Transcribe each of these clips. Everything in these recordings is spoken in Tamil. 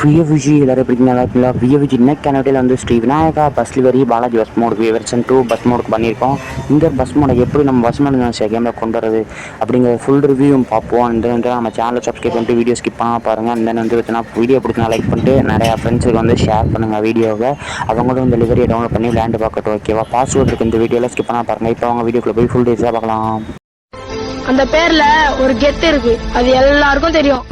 பிஎஃப்ஜி எல்லாரும் எப்படி நல்லா இருக்குங்களா? பிஎஃப்ஜி இன்னைக்கு கனடியில் வந்து Sri Vinayaka bus delivery Balaji bus மோடுக்கு வெர்ஷன் 2 பஸ் மோடுக்கு பண்ணியிருக்கோம். இந்த பஸ் மோடை எப்படி நம்ம பஸ் மோடு கேமில் கொண்டு வரது அப்படிங்கிற ஃபுல் ரிவ்யூவும் பார்ப்போம். வந்து நம்ம சேனலை சப்ஸ்கிரைப் பண்ணிட்டு வீடியோ ஸ்கிப் பண்ணால் பாருங்கள். அந்த வந்து வீடியோ பிடிச்சா லைக் பண்ணிட்டு நிறையா ஃப்ரெண்ட்ஸுக்கு வந்து ஷேர் பண்ணுங்கள் வீடியோவை. அவங்களும் இந்த டெலிவரியை டவுன்லோட் பண்ணி விளையாண்டு பார்க்கட்டும். ஓகேவா? பாஸ்வேர்டு இருக்குது இந்த வீடியோவில் ஸ்கிப் பண்ணால் பாருங்கள். இப்போ அவங்க வீடியோக்குள்ள போய் ஃபுல் டீட்டெயிலாக பார்க்கலாம். அந்த பேர்ல ஒரு கெத்து இருக்கு, அது எல்லாருக்கும் தெரியும்.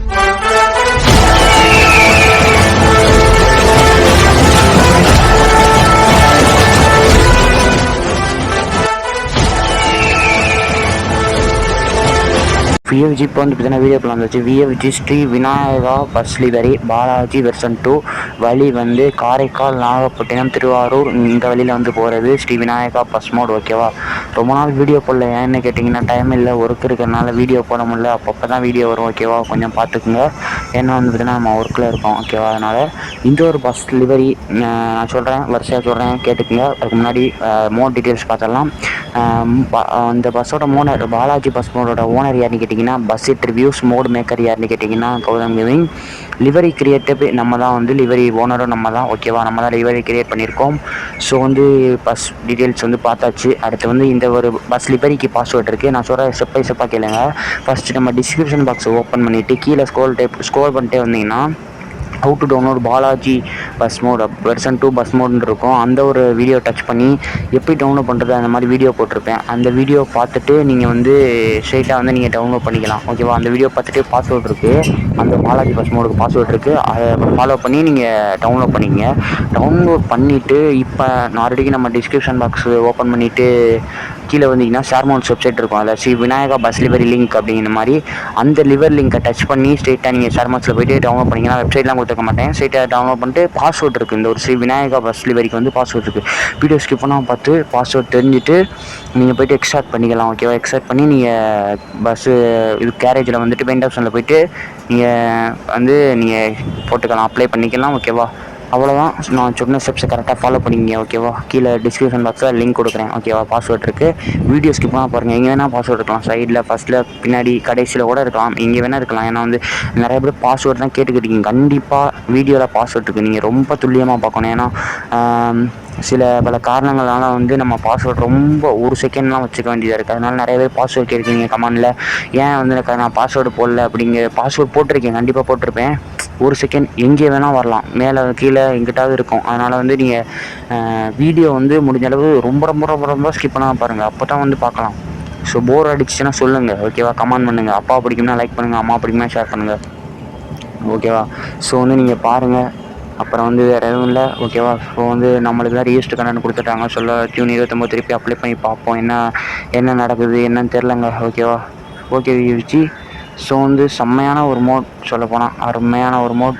விஎஃப்ஜி இப்போ வந்து பார்த்தீங்கன்னா வீடியோக்குள்ள வந்துச்சு. VFG Sri Vinayaka bus delivery Balaji version 2 வழி வந்து காரைக்கால், நாகப்பட்டினம், திருவாரூர் இந்த வழியில் வந்து போகிறது ஸ்ரீ விநாயகா பஸ் மோட். ஓகேவா? ரொம்ப நாள் வீடியோ போடல. ஏன்னு கேட்டிங்கன்னா டைம் இல்லை, ஒர்க் இருக்கிறனால வீடியோ போட முடியல. அப்பப்போ தான் வீடியோ வரும். ஓகேவா? கொஞ்சம் பார்த்துக்குங்க. ஏன்னா வந்து பார்த்தீங்கன்னா நம்ம ஒர்க்கில் இருக்கோம். ஓகேவா? அதனால் இந்த ஒரு பஸ் டெலிவரி நான் சொல்கிறேன், வரிசையாக சொல்கிறேன், கேட்டுக்குங்க. அதுக்கு முன்னாடி மோட் டீட்டெயில்ஸ் பார்த்துடலாம். இந்த பஸ்ஸோட ஓனர் பாலாஜி பஸ் மோடோட ஓனர் யாருன்னு கேட்டிங்கன்னா bus it reviews mod maker யாருன்னு கேட்டிங்கன்னா கௌதம் கேமிங். லிவரி கிரியேட்டிவ் நம்ம தான், வந்து லிவரி ஓனரும் நம்ம தான். ஓகேவா? நம்ம தான் லிவரி கிரியேட் பண்ணியிருக்கோம். ஸோ வந்து பஸ் டீட்டெயில்ஸ் வந்து பார்த்தாச்சு. அடுத்து வந்து இந்த ஒரு பஸ் லிவரிக்கு பாஸ்வேர்ட் இருக்குது. நான் சொல்கிறேன், ஸ்டெப் பை ஸ்டெப்பாக கேளுங்க. ஃபஸ்ட்டு நம்ம டிஸ்கிரிப்ஷன் பாக்ஸை ஓப்பன் பண்ணிவிட்டு கீழே ஸ்க்ரோல் பண்ணிட்டே வந்தீங்கன்னா how to download Balaji bus mod version 2 bus மோட்னு இருக்கும். அந்த ஒரு வீடியோ டச் பண்ணி எப்படி டவுன்லோட் பண்ணுறது அந்த மாதிரி வீடியோ போட்டிருப்பேன். அந்த வீடியோ பார்த்துட்டு நீங்கள் வந்து ஸ்ட்ரெயிட்டாக வந்து நீங்கள் டவுன்லோட் பண்ணிக்கலாம். ஓகேவா? அந்த வீடியோ பார்த்துட்டு பாஸ்வேர்ட் இருக்குது, அந்த பாலாஜி பஸ் மோடுக்கு பாஸ்வேர்ட் இருக்குது. அதை ஃபாலோ பண்ணி நீங்கள் டவுன்லோட் பண்ணிக்கங்க. டவுன்லோட் பண்ணிவிட்டு இப்போ ஆல்ரெடி நம்ம டிஸ்கிரிப்ஷன் பாக்ஸ் ஓப்பன் பண்ணிவிட்டு கீழே வந்தீங்கன்னா ஷேர்மோன்ஸ் வெப்சைட் இருக்கும். அதில் Sri Vinayaka bus livery link அப்படிங்கிற மாதிரி அந்த லிவர் லிங்கை டச் பண்ணி ஸ்ட்ரெயிட்டாக நீங்கள் ஷேர்மோன்ஸில் போய்ட்டு டவுன்லோட் பண்ணிங்கன்னா வெப்சைட்லாம் கொடுத்துக்க மாட்டேன். ஸ்ட்ரெயிட்டாக டவுன்லோட் பண்ணிட்டு பாஸ்வேர்ட் இருக்குது. இந்த ஒரு ஸ்ரீ விநாயகா பஸ் லிவரிக்கு வந்து பாஸ்வேர்ட் இருக்குது. வீடியோ ஸ்கிப் பண்ணால் பார்த்து பாஸ்வேர்ட் தெரிஞ்சுட்டு நீங்கள் போய்ட்டு எக்ஸ்ட்ராக்ட் பண்ணிக்கலாம். ஓகேவா? எக்ஸ்ட்ராக்ட் பண்ணி நீங்கள் பஸ்ஸு இது கேரேஜில் வந்துட்டு பெயிண்ட் ஆப்ஷனில் போய்ட்டு நீங்கள் வந்து நீங்கள் போட்டுக்கலாம், அப்ளை பண்ணிக்கலாம். ஓகேவா? அவ்வளோதான். நான் சொன்ன ஸ்டெப்ஸை கரெக்டாக ஃபாலோ பண்ணிங்க. ஓகேவா? கீழே டிஸ்கிரிப்ஷன் பாக்ஸில் லிங்க் கொடுக்குறேன். ஓகேவா? பாஸ்வேர்ட் இருக்குது. வீடியோ ஸ்கிப் பண்ணால் பாருங்கள். எங்கே வேணால் பாஸ்வேர்ட் இருக்கலாம். சைடில், ஃபஸ்ட்டில், பின்னாடி, கடைசியில் கூட இருக்கலாம். எங்கே வேணால் இருக்கலாம். ஏன்னா வந்து நிறைய பேர் பாஸ்வேர்ட் தான் கேட்டுக்கிட்டீங்க. கண்டிப்பாக வீடியோவில் பாஸ்வேர்ட் இருக்குது. நீங்கள் ரொம்ப துல்லியமாக பார்க்கணும். ஏன்னா சில பல காரணங்களால் வந்து நம்ம பாஸ்வேர்ட் ரொம்ப ஒரு செகண்ட்லாம் வச்சுக்க வேண்டியதாக இருக்குது. அதனால் நிறைய பேர் பாஸ்வேர்ட் கேட்குறீங்க கமெண்டில். ஏன் வந்து நான் பாஸ்வேர்டு போடல அப்படிங்கிற. பாஸ்வேர்ட் போட்டிருக்கேன், கண்டிப்பாக போட்டிருப்பேன். ஒரு செகண்ட் எங்கே வேணால் வரலாம், மேலே கீழே எங்கிட்டாவது இருக்கும். அதனால் வந்து நீங்கள் வீடியோ வந்து முடிஞ்ச அளவு ரொம்ப ரொம்ப ரொம்ப ரொம்ப ஸ்கிப் பண்ணாமல் பாருங்கள். அப்போ தான் வந்து பார்க்கலாம். ஸோ போர் அடிச்சுன்னா சொல்லுங்கள். ஓகேவா? கமெண்ட் பண்ணுங்கள். அப்பா பிடிக்கும்னா லைக் பண்ணுங்கள், அம்மா பிடிக்கும்னா ஷேர் பண்ணுங்கள். ஓகேவா? ஸோ வந்து நீங்கள் பாருங்கள். அப்புறம் வந்து வேறு எதுவும் இல்லை. ஓகேவா? ஸோ வந்து நம்மளுக்கு தான் ரிஜிஸ்டர் கண்டென்ட் கொடுத்துட்டாங்க. சொல்ல ஜூன் 29 திருப்பி அப்ளை பண்ணி பார்ப்போம். என்ன நடக்குது என்னன்னு தெரிலங்க. ஓகேவா? ஓகே விஜி. ஸோ வந்து செம்மையான ஒரு மோட், சொல்லப்போனால் அருமையான ஒரு மோட்,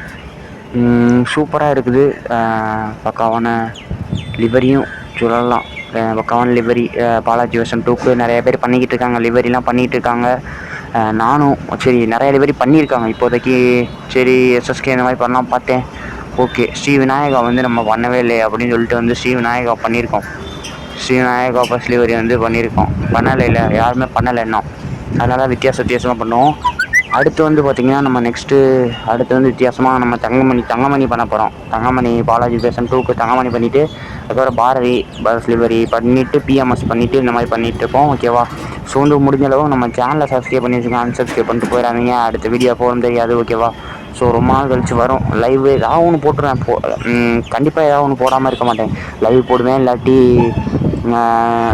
சூப்பராக இருக்குது. பக்காவான லிவரியும் சொல்லலாம். பக்காவான லிவரி பாலாஜி வெர்ஷன் 2க்கு நிறைய பேர் பண்ணிக்கிட்டு இருக்காங்க. லிவரிலாம் பண்ணிகிட்டு இருக்காங்க. நானும் சரி நிறைய லிவரி பண்ணியிருக்காங்க இப்போதைக்கு. சரி எஸ்எஸ்கே இந்த மாதிரி பண்ணலாம் பார்த்தேன். ஓகே, ஸ்ரீ விநாயகா வந்து நம்ம பண்ணவே இல்லை அப்படின்னு சொல்லிட்டு வந்து ஸ்ரீ விநாயகா பண்ணியிருக்கோம். ஸ்ரீ விநாயகா பஸ் டெலிவரி வந்து பண்ணியிருக்கோம். பண்ணலை, இல்லை யாருமே பண்ணலை இன்னும். அதனால் வித்தியாசமாக பண்ணுவோம். அடுத்து வந்து பார்த்திங்கன்னா நம்ம அடுத்து வந்து வித்தியாசமாக நம்ம தங்கமணி பண்ண போகிறோம். தங்கமணி பாலாஜி வெர்ஷன் 2க்கு தங்கமணி பண்ணிவிட்டு அதுக்கப்புறம் பாரதி பஸ் டெலிவரி பண்ணிவிட்டு பிஎம்எஸ் பண்ணிவிட்டு இந்த மாதிரி பண்ணிகிட்ருக்கோம். ஓகேவா? ஸோ வந்து முடிஞ்சளவு நம்ம சேனலை சப்ஸ்கிரைப் பண்ணி வச்சுக்கோங்க. அன்சப்ஸ்கிரைப் பண்ணிட்டு போயிடாதீங்க. அடுத்த வீடியோ போகணும் தெரியாது. ஓகேவா? ஸோ ரொம்ப நாள் கழிச்சு வரும் லைவ். ஏதாவது ஒன்று போட்டுருவேன். கண்டிப்பாக ஏதாவது ஒன்று போடாமல் இருக்க மாட்டேன். லைவ் போடுவேன், இல்லாட்டி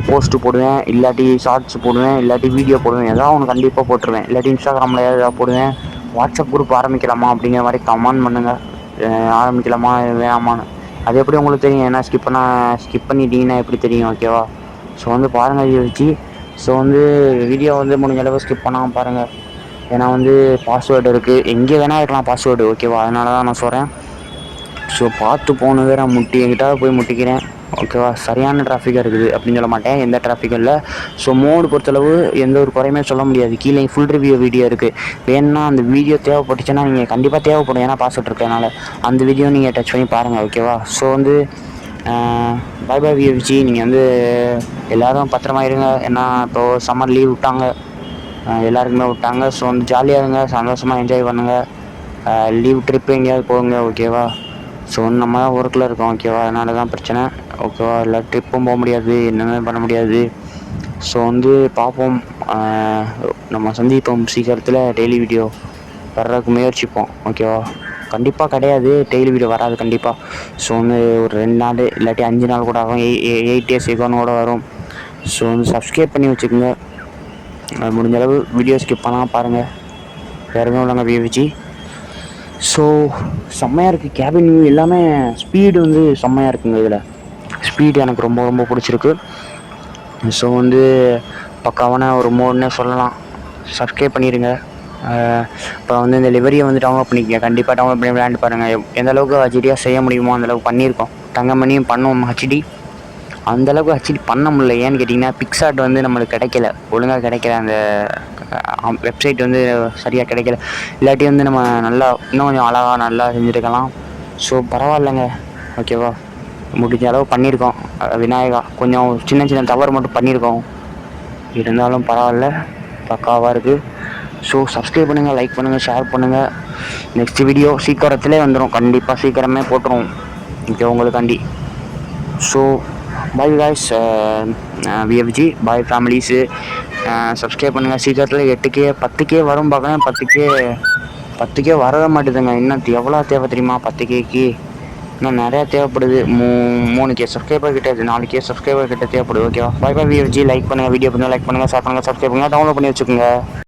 போஸ்ட்டு போடுவேன், இல்லாட்டி ஷார்ட்ஸ் போடுவேன், இல்லாட்டி வீடியோ போடுவேன். ஏதாவது ஒன்று கண்டிப்பாக போட்டுருவேன். இல்லாட்டி இன்ஸ்டாகிராமில் ஏதாவது போடுவேன். வாட்ஸ்அப் குரூப் ஆரம்பிக்கலாமா அப்படிங்கிற மாதிரி கமெண்ட் பண்ணுங்கள். ஆரம்பிக்கலாமா வேணாமான்னு. அது எப்படி உங்களுக்கு தெரியும்? ஏன்னா ஸ்கிப் பண்ணிட்டீங்கன்னா எப்படி தெரியும்? ஓகேவா? ஸோ வந்து பாருங்கள் இதை வச்சு. ஸோ வந்து வீடியோ வந்து முடிஞ்ச அளவு ஸ்கிப் பண்ணாமல் பாருங்கள். ஏன்னா வந்து பாஸ்வேர்டு இருக்குது, எங்கே வேணால் இருக்கலாம் பாஸ்வேர்டு. ஓகேவா? அதனால தான் நான் சொல்கிறேன். ஸோ பார்த்து போன வேறு என்கிட்ட போய் முட்டிக்கிறேன். ஓகேவா? சரியான டிராஃபிக்காக இருக்குது அப்படின்னு சொல்ல மாட்டேன், எந்த டிராஃபிக்கும் இல்லை. ஸோ மோடு பொறுத்தளவு எந்த ஒரு குறையுமே சொல்ல முடியாது. கீழே ஃபுல் ரிவ்யூ வீடியோ இருக்குது. வேணுன்னா அந்த வீடியோ தேவைப்பட்டுச்சுன்னா நீங்கள் கண்டிப்பாக தேவைப்படும். ஏன்னா பாஸ்வேர்ட் இருக்கனால அந்த வீடியோ நீங்கள் டச் பண்ணி பாருங்கள். ஓகேவா? ஸோ வந்து பை பை விஜி. நீங்கள் வந்து எல்லோரும் பத்திரமா இருங்க. ஏன்னா இப்போது சம்மர் லீவ் விட்டாங்க, எல்லாருக்குமே விட்டாங்க. ஸோ வந்து ஜாலியாக இருங்க, சந்தோஷமாக என்ஜாய் பண்ணுங்கள். லீவ் ட்ரிப்பு எங்கேயாவது போங்க ஓகேவா. ஸோ நம்ம தான் ஒர்க்கில் இருக்கோம் ஓகேவா, அதனால தான் பிரச்சனை ஓகேவா. இல்லை ட்ரிப்பும் போக முடியாது, என்னமே பண்ண முடியாது. ஸோ பார்ப்போம், நம்ம சந்திப்போம் சீக்கிரத்தில். டெய்லி வீடியோ வர்றதுக்கு முயற்சிப்போம் ஓகேவா. கண்டிப்பாக கிடையாது, டெய்லி வீடியோ வராது கண்டிப்பாக. ஸோ ஒரு 2 நாள் இல்லாட்டி 5 நாள் கூட ஆகும், 8 days கூட வரும். ஸோ சப்ஸ்கிரைப் பண்ணி வச்சுக்கோங்க. முடிஞ்ச அளவு வீடியோ ஸ்கிப் பண்ணாமல் பாருங்கள். வேறு உள்ளங்க விஎஃப்ஜி. ஸோ செம்மையாக இருக்குது கேபின் வியூ எல்லாமே. ஸ்பீடு செம்மையாக இருக்குங்க. இதில் ஸ்பீடு எனக்கு ரொம்ப ரொம்ப பிடிச்சிருக்கு. ஸோ பக்காவான ஒரு மோடுன்னே சொல்லலாம். சப்ஸ்கிரைப் பண்ணிடுங்க. இப்போ இந்த லிவரியை டவுன்லோட் பண்ணிக்கங்க. கண்டிப்பாக டவுன்லோட் பண்ணி விளையாண்டு பாருங்கள். எந்த அளவுக்கு ஹெச்டியாக செய்ய முடியுமோ அந்தளவுக்கு பண்ணியிருக்கோம். தங்கமணியும் பண்ணுவோம் ஹெச்டி. அந்தளவுக்கு ஹெச்டி பண்ண முடியல. ஏன்னு கேட்டிங்கன்னா பிக்சார்ட் நம்மளுக்கு கிடைக்கல, ஒழுங்காக கிடைக்கல. அந்த வெப்சைட் சரியாக கிடைக்கல. இல்லாட்டி நம்ம நல்லா இன்னும் கொஞ்சம் அழகாக நல்லா செஞ்சுருக்கலாம். ஸோ பரவாயில்லைங்க ஓகேவா. முடிஞ்ச அளவு பண்ணியிருக்கோம். விநாயகா கொஞ்சம் சின்ன சின்ன தவறு மட்டும் பண்ணியிருக்கோம், இருந்தாலும் பரவாயில்ல, பக்காவாக இருக்குது. ஸோ சப்ஸ்கிரைப் பண்ணுங்கள், லைக் பண்ணுங்கள், ஷேர் பண்ணுங்கள். நெக்ஸ்ட் வீடியோ சீக்கிரத்திலே வந்துடும், கண்டிப்பாக சீக்கிரமே போட்டுருவோம் ஓகே உங்களுக்காண்டி. ஸோ பாய் காய்ஸ், விஎஃப்ஜி பாய் ஃபேமிலிஸு. சப்ஸ்கிரைப் பண்ணுங்கள். சீக்கிரத்தில் 8K 10K வரும் பார்க்குறேன். 10K வரவே மாட்டேதுங்க. இன்னும் எவ்வளோ தேவை தெரியுமா 10Kக்கு? இன்னும் நிறையா தேவைப்படுது. 3K சப்ஸ்கிரைபர் கிட்ட, 4K சப்ஸ்கிரைபர் கிட்ட தேவைப்படுது ஓகேவா. பாய் பாய் விஎஃப்ஜி. லைக் பண்ணுங்கள், வீடியோ பண்ணுங்கள், லைக் பண்ணுங்கள், ஷேர் பண்ணுங்கள், சப்ஸ்கிரைப் பண்ணுங்கள், டவுன்லோட் பண்ணி வச்சுக்கோங்க.